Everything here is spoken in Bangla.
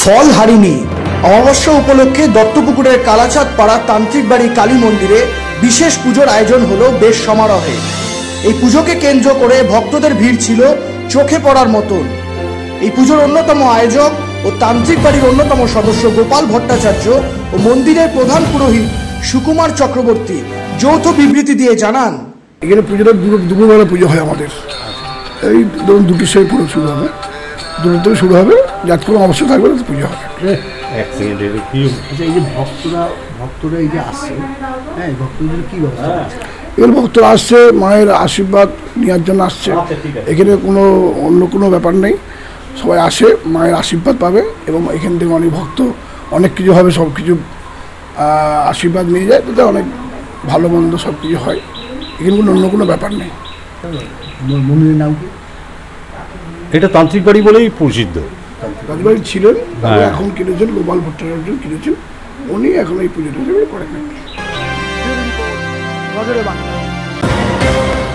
ফল হারিনি অমাবস্যা উপলক্ষে দত্তপুকুরের কালাচাঁদ পাড়া তান্ত্রিক বাড়ি কালী মন্দিরে বিশেষ পুজোর আয়োজন হলো বেশ সমারোহে। এই পুজোকে কেন্দ্র করে ভক্তদের ভিড় ছিল চোখে পড়ার মতন। এই পুজোর অন্যতম আয়োজক ও তান্ত্রিক বাড়ির অন্যতম সদস্য গোপাল ভট্টাচার্য ও মন্দিরের প্রধান পুরোহিত সুকুমার চক্রবর্তী যৌথ বিবৃতি দিয়ে জানান, এখানে পুজোটা দুপুরবেলা পুজো হয় আমাদের। এই ধরুন 2টির সময় পুরো শুরু হবে, 2টোর থেকে শুরু হবে, যার কোনো অবশ্যই থাকবে পুজো হবে। আচ্ছা, এই যে ভক্তরা এই যে আসছে, হ্যাঁ, ভক্তদের কি ব্যবস্থা? এবার ভক্তরা আসছে মায়ের আশীর্বাদ নেওয়ার জন্য আসছে। এখানে অন্য কোনো ব্যাপার নেই, সবাই আসে মায়ের আশীর্বাদ পাবে এবং এখান থেকে অনেক ভক্ত অনেক কিছু হবে, সব কিছু আশীর্বাদ নিয়ে যায়, তাতে অনেক ভালো মন্দ সব কিছু হয়। এখানে অন্য কোনো ব্যাপার নেই। মন্দিরের নাম কি? এটা তান্ত্রিক বাড়ি বলেই প্রসিদ্ধ। তান্ত্রিক বাড়ি ছিলেন, এখন কিনেছেন গোপাল ভট্টাচার্য কিনেছেন, উনি এখন এই পুজোটা করেন।